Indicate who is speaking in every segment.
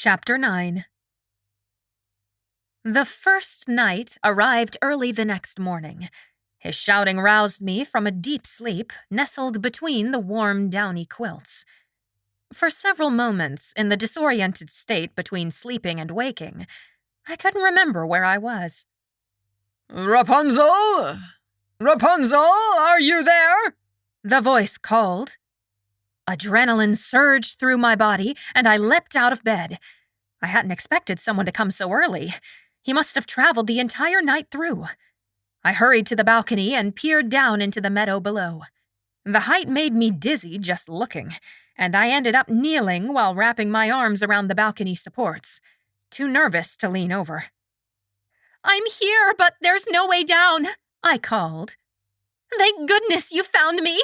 Speaker 1: Chapter 9. The first knight arrived early the next morning. His shouting roused me from a deep sleep nestled between the warm, downy quilts. For several moments, in the disoriented state between sleeping and waking, I couldn't remember where I was.
Speaker 2: "Rapunzel? Rapunzel, are you there?"
Speaker 1: The voice called. Adrenaline surged through my body, and I leapt out of bed. I hadn't expected someone to come so early. He must have traveled the entire night through. I hurried to the balcony and peered down into the meadow below. The height made me dizzy just looking, and I ended up kneeling while wrapping my arms around the balcony supports, too nervous to lean over. "I'm here, but there's no way down," I called. "Thank goodness you found me."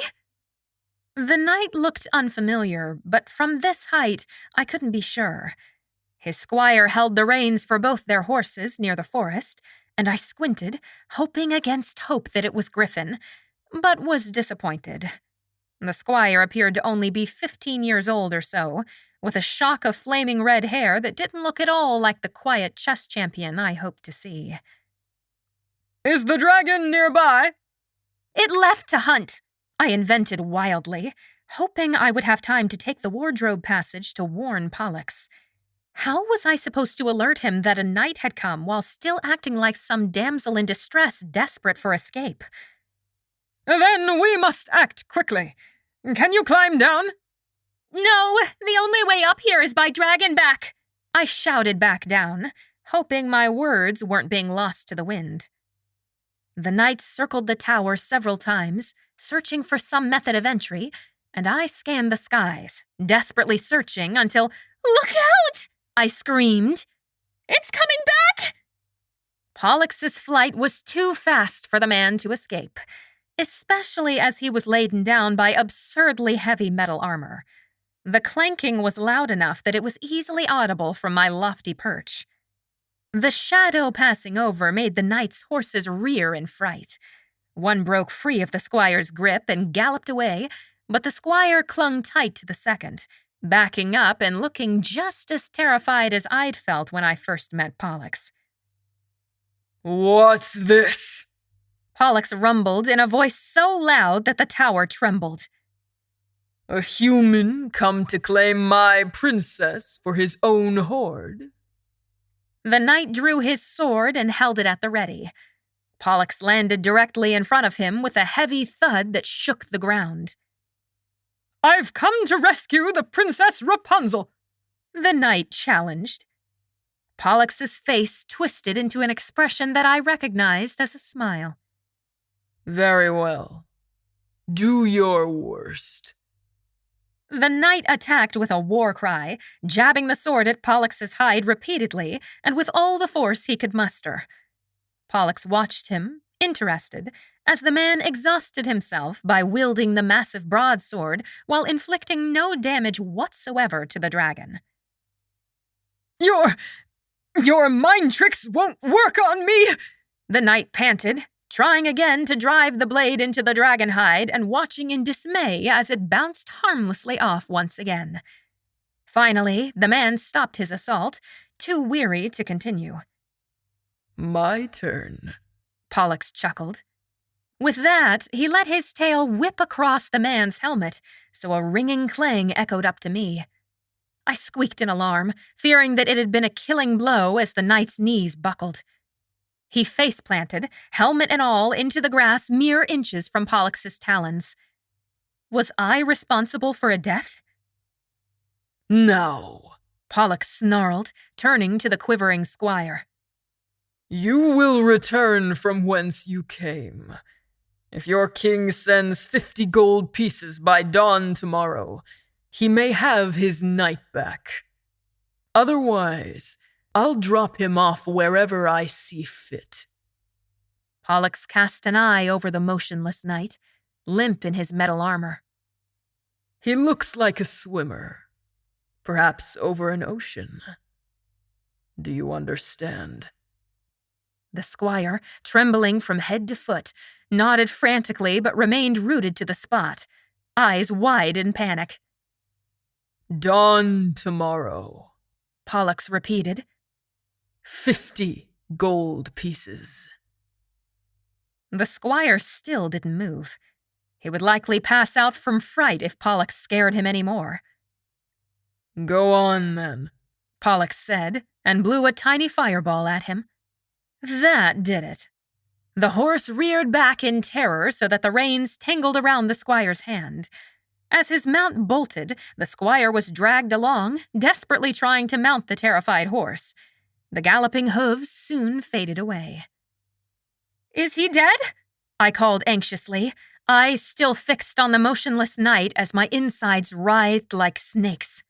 Speaker 1: The knight looked unfamiliar, but from this height, I couldn't be sure. His squire held the reins for both their horses near the forest, and I squinted, hoping against hope that it was Griffin, but was disappointed. The squire appeared to only be 15 years old or so, with a shock of flaming red hair that didn't look at all like the quiet chess champion I hoped to see.
Speaker 2: "Is the dragon nearby?"
Speaker 1: "It left to hunt," I invented wildly, hoping I would have time to take the wardrobe passage to warn Pollux. How was I supposed to alert him that a knight had come while still acting like some damsel in distress desperate for escape?
Speaker 2: "Then we must act quickly. Can you climb down?"
Speaker 1: "No, the only way up here is by dragonback," I shouted back down, hoping my words weren't being lost to the wind. The knights circled the tower several times, searching for some method of entry, and I scanned the skies, desperately searching until, "Look out!" I screamed. "It's coming back!" Pollux's flight was too fast for the man to escape, especially as he was laden down by absurdly heavy metal armor. The clanking was loud enough that it was easily audible from my lofty perch. The shadow passing over made the knight's horses rear in fright. One broke free of the squire's grip and galloped away, but the squire clung tight to the second, backing up and looking just as terrified as I'd felt when I first met Pollux.
Speaker 2: "What's this?"
Speaker 1: Pollux rumbled in a voice so loud that the tower trembled.
Speaker 2: "A human come to claim my princess for his own hoard?"
Speaker 1: The knight drew his sword and held it at the ready. Pollux landed directly in front of him with a heavy thud that shook the ground.
Speaker 2: "I've come to rescue the Princess Rapunzel,"
Speaker 1: the knight challenged. Pollux's face twisted into an expression that I recognized as a smile.
Speaker 2: "Very well. Do your worst."
Speaker 1: The knight attacked with a war cry, jabbing the sword at Pollux's hide repeatedly and with all the force he could muster. Pollux watched him, interested, as the man exhausted himself by wielding the massive broadsword while inflicting no damage whatsoever to the dragon.
Speaker 2: Your mind tricks won't work on me,"
Speaker 1: the knight panted, trying again to drive the blade into the dragon hide and watching in dismay as it bounced harmlessly off once again. Finally, the man stopped his assault, too weary to continue.
Speaker 2: "My turn,"
Speaker 1: Pollux chuckled. With that, he let his tail whip across the man's helmet, so a ringing clang echoed up to me. I squeaked in alarm, fearing that it had been a killing blow as the knight's knees buckled. He face-planted, helmet and all, into the grass mere inches from Pollux's talons. Was I responsible for a death?
Speaker 2: "Now,"
Speaker 1: Pollux snarled, turning to the quivering squire.
Speaker 2: "You will return from whence you came. If your king sends 50 gold pieces by dawn tomorrow, he may have his knight back. Otherwise, I'll drop him off wherever I see fit."
Speaker 1: Pollux cast an eye over the motionless knight, limp in his metal armor.
Speaker 2: "He looks like a swimmer, perhaps over an ocean. Do you understand?"
Speaker 1: The squire, trembling from head to foot, nodded frantically but remained rooted to the spot, eyes wide in panic.
Speaker 2: "Dawn tomorrow,"
Speaker 1: Pollux repeated.
Speaker 2: 50 gold pieces.
Speaker 1: The squire still didn't move. He would likely pass out from fright if Pollux scared him any more.
Speaker 2: Go on, then,
Speaker 1: Pollux said, and blew a tiny fireball at him. That did it. The horse reared back in terror so that the reins tangled around the squire's hand. As his mount bolted, the squire was dragged along, desperately trying to mount the terrified horse. The galloping hooves soon faded away. Is he dead? I called anxiously, eyes still fixed on the motionless knight as my insides writhed like snakes.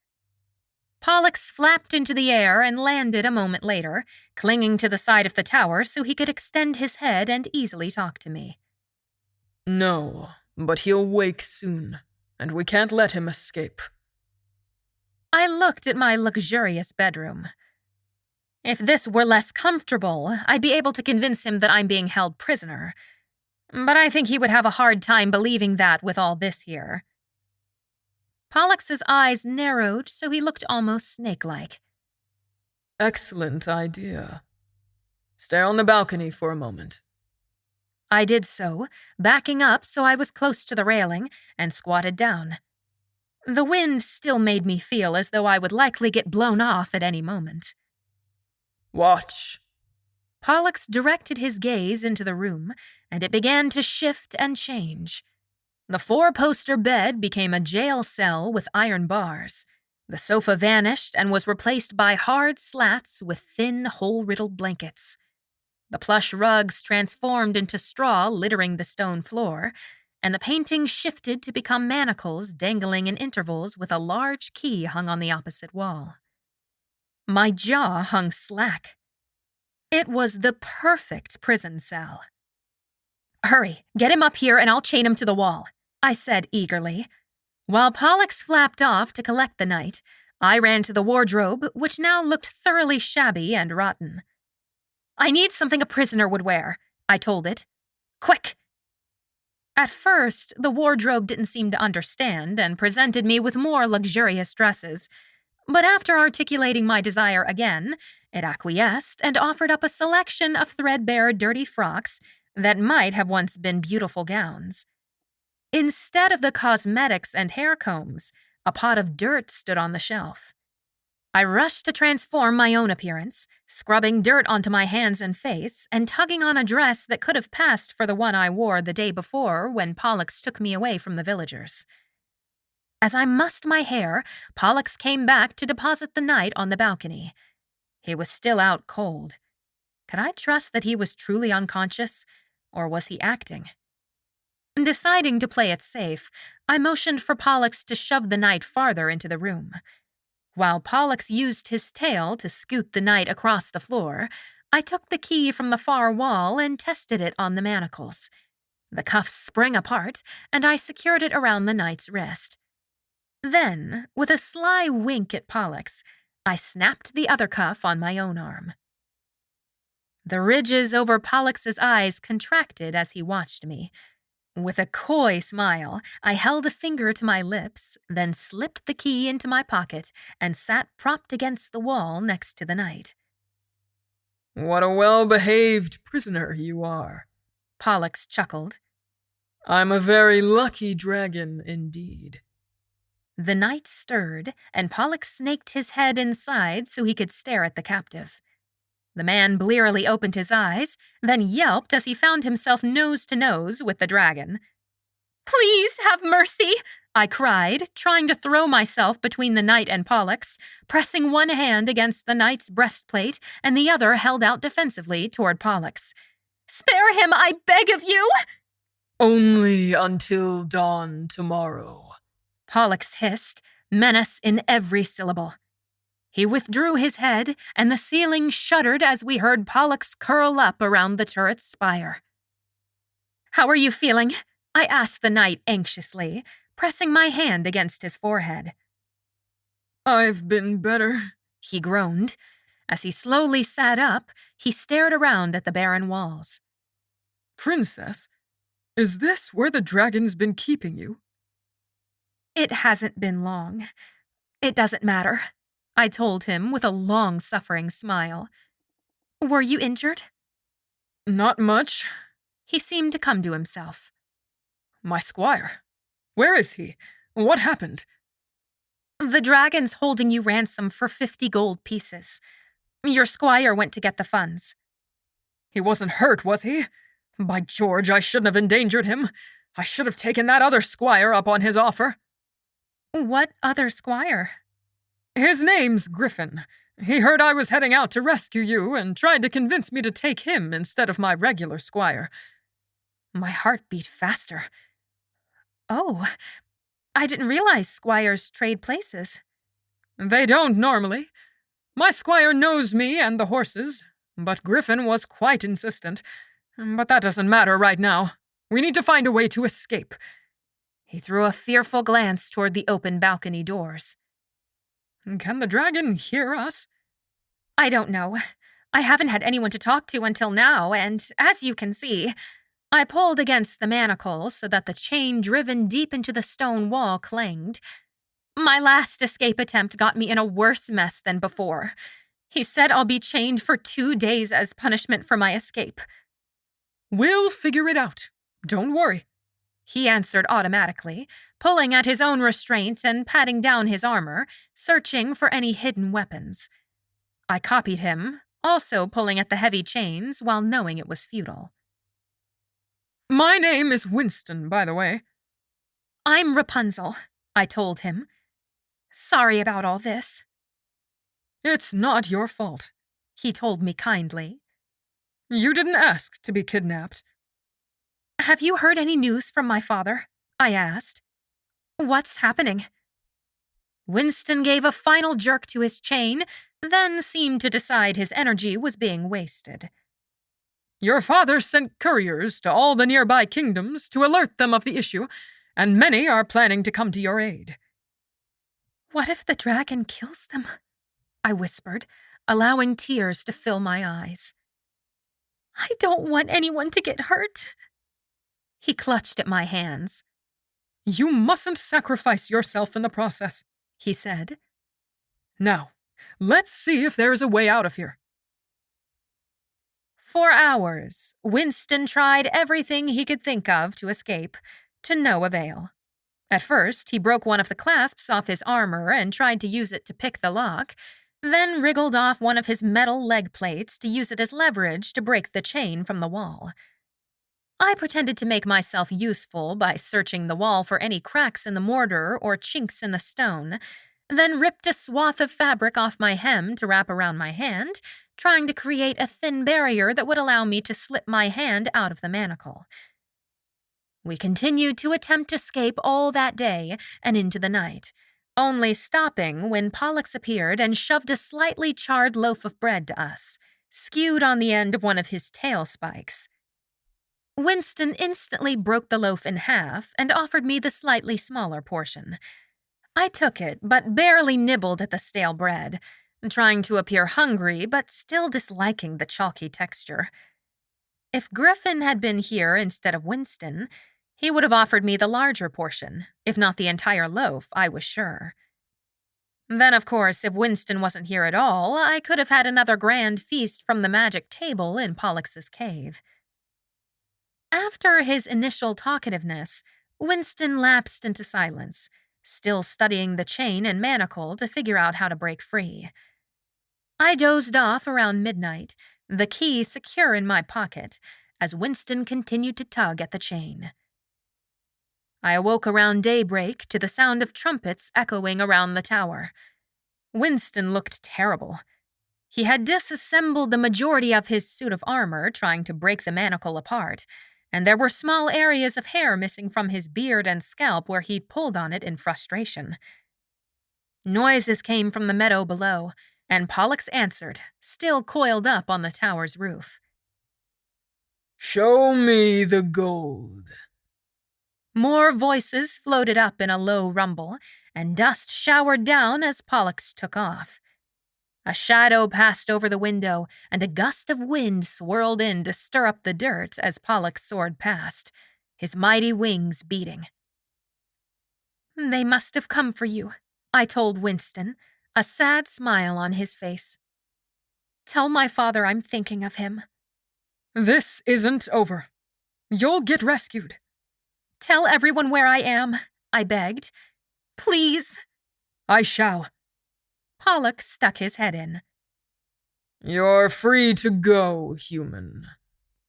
Speaker 1: Pollux flapped into the air and landed a moment later, clinging to the side of the tower so he could extend his head and easily talk to me.
Speaker 2: No, but he'll wake soon, and we can't let him escape.
Speaker 1: I looked at my luxurious bedroom. If this were less comfortable, I'd be able to convince him that I'm being held prisoner. But I think he would have a hard time believing that with all this here. Pollux's eyes narrowed so he looked almost snake-like.
Speaker 2: Excellent idea. Stay on the balcony for a moment.
Speaker 1: I did so, backing up so I was close to the railing, and squatted down. The wind still made me feel as though I would likely get blown off at any moment.
Speaker 2: Watch.
Speaker 1: Pollux directed his gaze into the room, and it began to shift and change. The four-poster bed became a jail cell with iron bars. The sofa vanished and was replaced by hard slats with thin, hole-riddled blankets. The plush rugs transformed into straw littering the stone floor, and the paintings shifted to become manacles dangling in intervals with a large key hung on the opposite wall. My jaw hung slack. It was the perfect prison cell. Hurry, get him up here and I'll chain him to the wall, I said eagerly. While Pollux flapped off to collect the knight, I ran to the wardrobe, which now looked thoroughly shabby and rotten. I need something a prisoner would wear, I told it. Quick! At first, the wardrobe didn't seem to understand and presented me with more luxurious dresses, but after articulating my desire again, it acquiesced and offered up a selection of threadbare, dirty frocks that might have once been beautiful gowns. Instead of the cosmetics and hair combs, a pot of dirt stood on the shelf. I rushed to transform my own appearance, scrubbing dirt onto my hands and face and tugging on a dress that could have passed for the one I wore the day before when Pollux took me away from the villagers. As I mussed my hair, Pollux came back to deposit the knight on the balcony. He was still out cold. Could I trust that he was truly unconscious, or was he acting? Deciding to play it safe, I motioned for Pollux to shove the knight farther into the room. While Pollux used his tail to scoot the knight across the floor, I took the key from the far wall and tested it on the manacles. The cuffs sprang apart, and I secured it around the knight's wrist. Then, with a sly wink at Pollux, I snapped the other cuff on my own arm. The ridges over Pollux's eyes contracted as he watched me. With a coy smile, I held a finger to my lips, then slipped the key into my pocket and sat propped against the wall next to the knight.
Speaker 2: What a well-behaved prisoner you are,
Speaker 1: Pollux chuckled.
Speaker 2: I'm a very lucky dragon indeed.
Speaker 1: The knight stirred, and Pollux snaked his head inside so he could stare at the captive. The man blearily opened his eyes, then yelped as he found himself nose to nose with the dragon. Please have mercy, I cried, trying to throw myself between the knight and Pollux, pressing one hand against the knight's breastplate and the other held out defensively toward Pollux. Spare him, I beg of you!
Speaker 2: Only until dawn tomorrow,
Speaker 1: Pollux hissed, menace in every syllable. He withdrew his head, and the ceiling shuddered as we heard Pollux curl up around the turret's spire. How are you feeling? I asked the knight anxiously, pressing my hand against his forehead.
Speaker 2: I've been better,
Speaker 1: he groaned. As he slowly sat up, he stared around at the barren walls.
Speaker 2: Princess, is this where the dragon's been keeping you?
Speaker 1: It hasn't been long. It doesn't matter. I told him with a long-suffering smile. Were you injured?
Speaker 2: Not much.
Speaker 1: He seemed to come to himself.
Speaker 2: My squire. Where is he? What happened?
Speaker 1: The dragon's holding you ransom for 50 gold pieces. Your squire went to get the funds.
Speaker 2: He wasn't hurt, was he? By George, I shouldn't have endangered him. I should have taken that other squire up on his offer.
Speaker 1: What other squire?
Speaker 2: His name's Griffin. He heard I was heading out to rescue you and tried to convince me to take him instead of my regular squire.
Speaker 1: My heart beat faster. Oh, I didn't realize squires trade places.
Speaker 2: They don't normally. My squire knows me and the horses, but Griffin was quite insistent. But that doesn't matter right now. We need to find a way to escape.
Speaker 1: He threw a fearful glance toward the open balcony doors.
Speaker 2: Can the dragon hear us?
Speaker 1: I don't know. I haven't had anyone to talk to until now, and as you can see, I pulled against the manacle so that the chain driven deep into the stone wall clanged. My last escape attempt got me in a worse mess than before. He said I'll be chained for 2 days as punishment for my escape.
Speaker 2: We'll figure it out. Don't worry.
Speaker 1: He answered automatically, pulling at his own restraint and patting down his armor, searching for any hidden weapons. I copied him, also pulling at the heavy chains while knowing it was futile.
Speaker 2: My name is Winston, by the way.
Speaker 1: I'm Rapunzel, I told him. Sorry about all this.
Speaker 2: It's not your fault,
Speaker 1: he told me kindly.
Speaker 2: You didn't ask to be kidnapped.
Speaker 1: Have you heard any news from my father? I asked. What's happening? Winston gave a final jerk to his chain, then seemed to decide his energy was being wasted.
Speaker 2: Your father sent couriers to all the nearby kingdoms to alert them of the issue, and many are planning to come to your aid.
Speaker 1: What if the dragon kills them? I whispered, allowing tears to fill my eyes. I don't want anyone to get hurt. He clutched at my hands.
Speaker 2: You mustn't sacrifice yourself in the process, he said. Now, let's see if there is a way out of here.
Speaker 1: For hours, Winston tried everything he could think of to escape, to no avail. At first, he broke one of the clasps off his armor and tried to use it to pick the lock, then wriggled off one of his metal leg plates to use it as leverage to break the chain from the wall. I pretended to make myself useful by searching the wall for any cracks in the mortar or chinks in the stone, then ripped a swath of fabric off my hem to wrap around my hand, trying to create a thin barrier that would allow me to slip my hand out of the manacle. We continued to attempt escape all that day and into the night, only stopping when Pollux appeared and shoved a slightly charred loaf of bread to us, skewed on the end of one of his tail spikes. Winston instantly broke the loaf in half and offered me the slightly smaller portion. I took it, but barely nibbled at the stale bread, trying to appear hungry but still disliking the chalky texture. If Griffin had been here instead of Winston, he would have offered me the larger portion, if not the entire loaf, I was sure. Then, of course, if Winston wasn't here at all, I could have had another grand feast from the magic table in Pollux's cave. After his initial talkativeness, Winston lapsed into silence, still studying the chain and manacle to figure out how to break free. I dozed off around midnight, the key secure in my pocket, as Winston continued to tug at the chain. I awoke around daybreak to the sound of trumpets echoing around the tower. Winston looked terrible. He had disassembled the majority of his suit of armor, trying to break the manacle apart, and there were small areas of hair missing from his beard and scalp where he'd pulled on it in frustration. Noises came from the meadow below, and Pollux answered, still coiled up on the tower's roof.
Speaker 2: Show me the gold.
Speaker 1: More voices floated up in a low rumble, and dust showered down as Pollux took off. A shadow passed over the window, and a gust of wind swirled in to stir up the dirt as Pollux soared past, his mighty wings beating. They must have come for you, I told Winston, a sad smile on his face. Tell my father I'm thinking of him.
Speaker 2: This isn't over. You'll get rescued.
Speaker 1: Tell everyone where I am, I begged. Please.
Speaker 2: I shall.
Speaker 1: Pollock stuck his head in.
Speaker 2: You're free to go, human,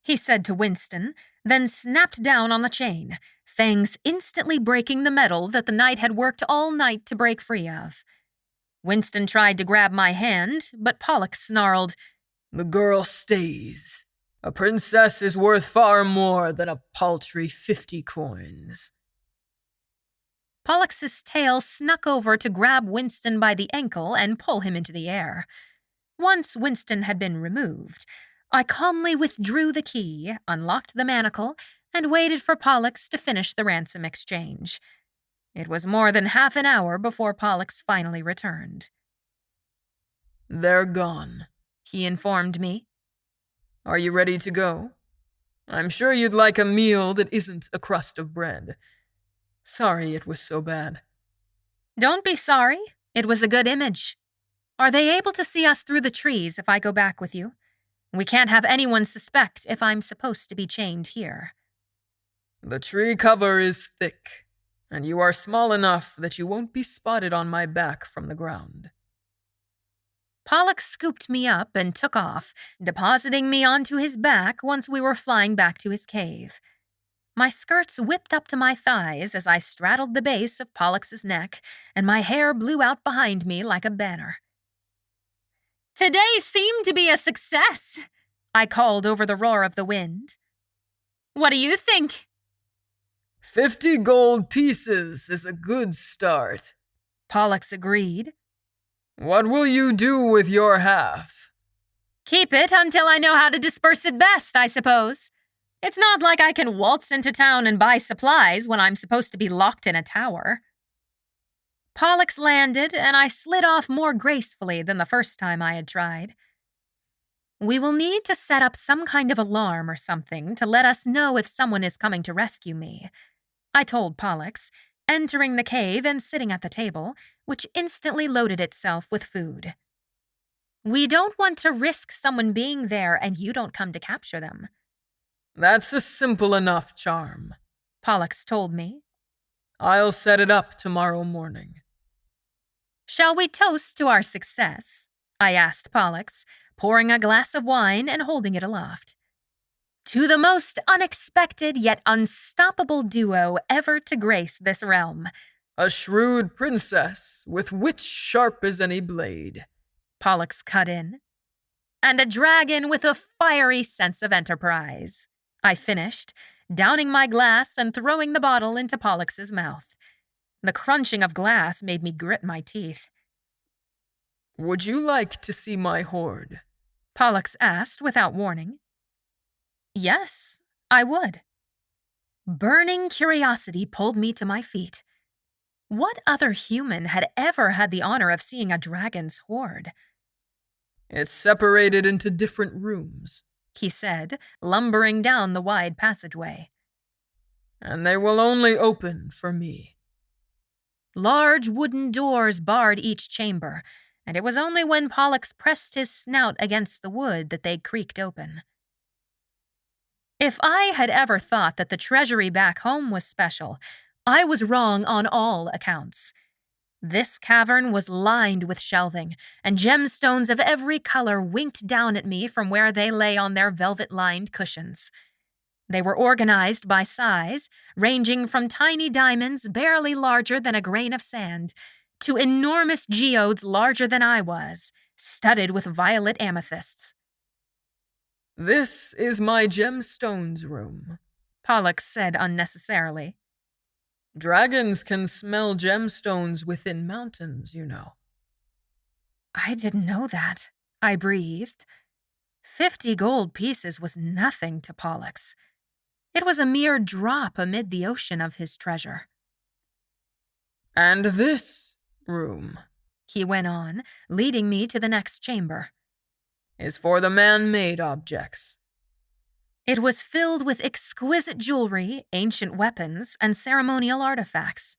Speaker 1: he said to Winston, then snapped down on the chain, fangs instantly breaking the metal that the knight had worked all night to break free of. Winston tried to grab my hand, but Pollock snarled,
Speaker 2: The girl stays. A princess is worth far more than a paltry 50 coins.
Speaker 1: Pollock's tail snuck over to grab Winston by the ankle and pull him into the air. Once Winston had been removed, I calmly withdrew the key, unlocked the manacle, and waited for Pollux to finish the ransom exchange. It was more than half an hour before Pollux finally returned.
Speaker 2: They're gone,
Speaker 1: he informed me.
Speaker 2: Are you ready to go? I'm sure you'd like a meal that isn't a crust of bread. Sorry it was so bad.
Speaker 1: Don't be sorry. It was a good image. Are they able to see us through the trees if I go back with you? We can't have anyone suspect if I'm supposed to be chained here.
Speaker 2: The tree cover is thick, and you are small enough that you won't be spotted on my back from the ground.
Speaker 1: Pollux scooped me up and took off, depositing me onto his back once we were flying back to his cave. My skirts whipped up to my thighs as I straddled the base of Pollux's neck, and my hair blew out behind me like a banner. Today seemed to be a success, I called over the roar of the wind. What do you think?
Speaker 2: 50 gold pieces is a good start,
Speaker 1: Pollux agreed.
Speaker 2: What will you do with your half?
Speaker 1: Keep it until I know how to disperse it best, I suppose. It's not like I can waltz into town and buy supplies when I'm supposed to be locked in a tower. Pollux landed, and I slid off more gracefully than the first time I had tried. We will need to set up some kind of alarm or something to let us know if someone is coming to rescue me, I told Pollux, entering the cave and sitting at the table, which instantly loaded itself with food. We don't want to risk someone being there and you don't come to capture them.
Speaker 2: That's a simple enough charm,
Speaker 1: Pollux told me.
Speaker 2: I'll set it up tomorrow morning.
Speaker 1: Shall we toast to our success? I asked Pollux, pouring a glass of wine and holding it aloft. To the most unexpected yet unstoppable duo ever to grace this realm.
Speaker 2: A shrewd princess with wit sharp as any blade,
Speaker 1: Pollux cut in. And a dragon with a fiery sense of enterprise, I finished, downing my glass and throwing the bottle into Pollux's mouth. The crunching of glass made me grit my teeth.
Speaker 2: Would you like to see my hoard?
Speaker 1: Pollux asked without warning. Yes, I would. Burning curiosity pulled me to my feet. What other human had ever had the honor of seeing a dragon's hoard?
Speaker 2: It's separated into different rooms,
Speaker 1: he said, lumbering down the wide passageway.
Speaker 2: And they will only open for me.
Speaker 1: Large wooden doors barred each chamber, and it was only when Pollux pressed his snout against the wood that they creaked open. If I had ever thought that the treasury back home was special, I was wrong on all accounts. This cavern was lined with shelving, and gemstones of every color winked down at me from where they lay on their velvet-lined cushions. They were organized by size, ranging from tiny diamonds barely larger than a grain of sand to enormous geodes larger than I was, studded with violet amethysts.
Speaker 2: This is my gemstones room,
Speaker 1: Pollux said unnecessarily.
Speaker 2: Dragons can smell gemstones within mountains, you know.
Speaker 1: I didn't know that, I breathed. 50 gold pieces was nothing to Pollux. It was a mere drop amid the ocean of his treasure.
Speaker 2: And this room,
Speaker 1: he went on, leading me to the next chamber,
Speaker 2: is for the man-made objects.
Speaker 1: It was filled with exquisite jewelry, ancient weapons, and ceremonial artifacts.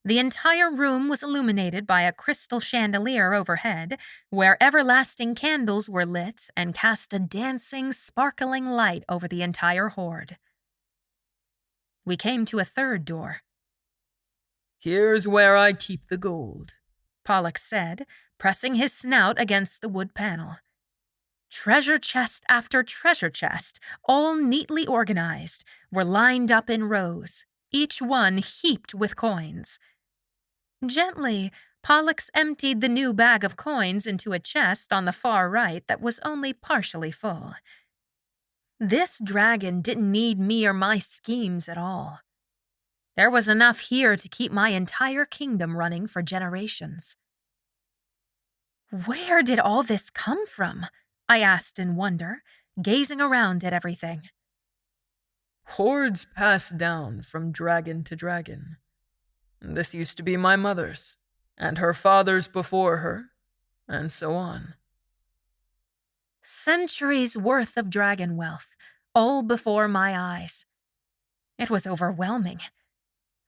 Speaker 1: The entire room was illuminated by a crystal chandelier overhead, where everlasting candles were lit and cast a dancing, sparkling light over the entire hoard. We came to a third door.
Speaker 2: Here's where I keep the gold,
Speaker 1: Pollux said, pressing his snout against the wood panel. Treasure chest after treasure chest, all neatly organized, were lined up in rows, each one heaped with coins. Gently, Pollux emptied the new bag of coins into a chest on the far right that was only partially full. This dragon didn't need me or my schemes at all. There was enough here to keep my entire kingdom running for generations. Where did all this come from? I asked in wonder, gazing around at everything.
Speaker 2: Hoards passed down from dragon to dragon. This used to be my mother's, and her father's before her, and so on.
Speaker 1: Centuries worth of dragon wealth, all before my eyes. It was overwhelming.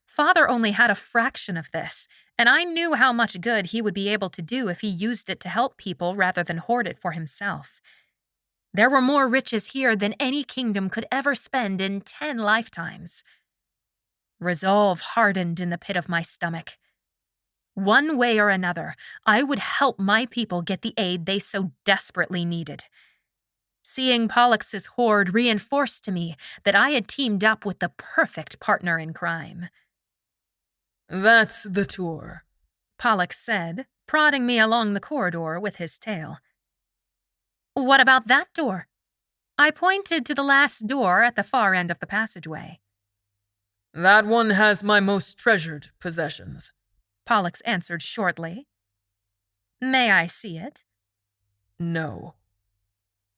Speaker 1: Father only had a fraction of this, and I knew how much good he would be able to do if he used it to help people rather than hoard it for himself. There were more riches here than any kingdom could ever spend in 10 lifetimes. Resolve hardened in the pit of my stomach. One way or another, I would help my people get the aid they so desperately needed. Seeing Pollux's hoard reinforced to me that I had teamed up with the perfect partner in crime.
Speaker 2: That's the tour,
Speaker 1: Pollux said, prodding me along the corridor with his tail. What about that door? I pointed to the last door at the far end of the passageway.
Speaker 2: That one has my most treasured possessions,
Speaker 1: Pollux answered shortly. May I see it?
Speaker 2: No.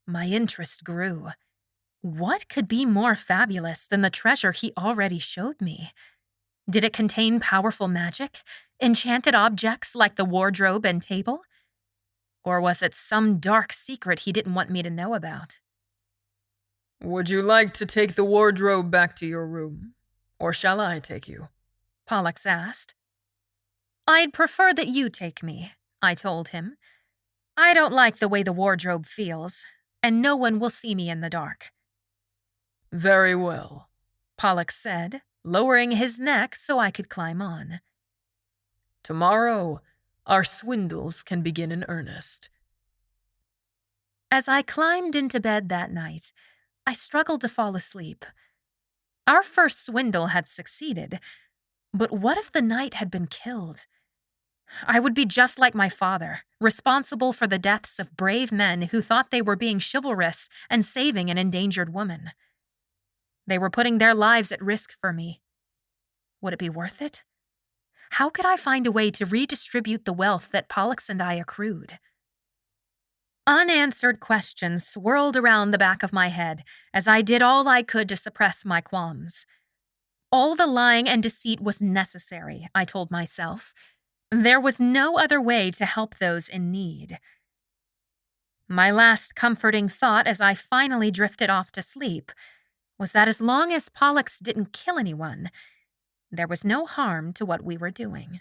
Speaker 1: My interest grew. What could be more fabulous than the treasure he already showed me? Did it contain powerful magic, enchanted objects like the wardrobe and table? Or was it some dark secret he didn't want me to know about?
Speaker 2: Would you like to take the wardrobe back to your room, or shall I take you?
Speaker 1: Pollux asked. I'd prefer that you take me, I told him. I don't like the way the wardrobe feels, and no one will see me in the dark.
Speaker 2: Very well,
Speaker 1: Pollux said, lowering his neck so I could climb on.
Speaker 2: Tomorrow, our swindles can begin in earnest.
Speaker 1: As I climbed into bed that night, I struggled to fall asleep. Our first swindle had succeeded, but what if the knight had been killed? I would be just like my father, responsible for the deaths of brave men who thought they were being chivalrous and saving an endangered woman. They were putting their lives at risk for me. Would it be worth it? How could I find a way to redistribute the wealth that Pollux and I accrued? Unanswered questions swirled around the back of my head as I did all I could to suppress my qualms. All the lying and deceit was necessary, I told myself. There was no other way to help those in need. My last comforting thought as I finally drifted off to sleep was that as long as Pollux didn't kill anyone, there was no harm to what we were doing.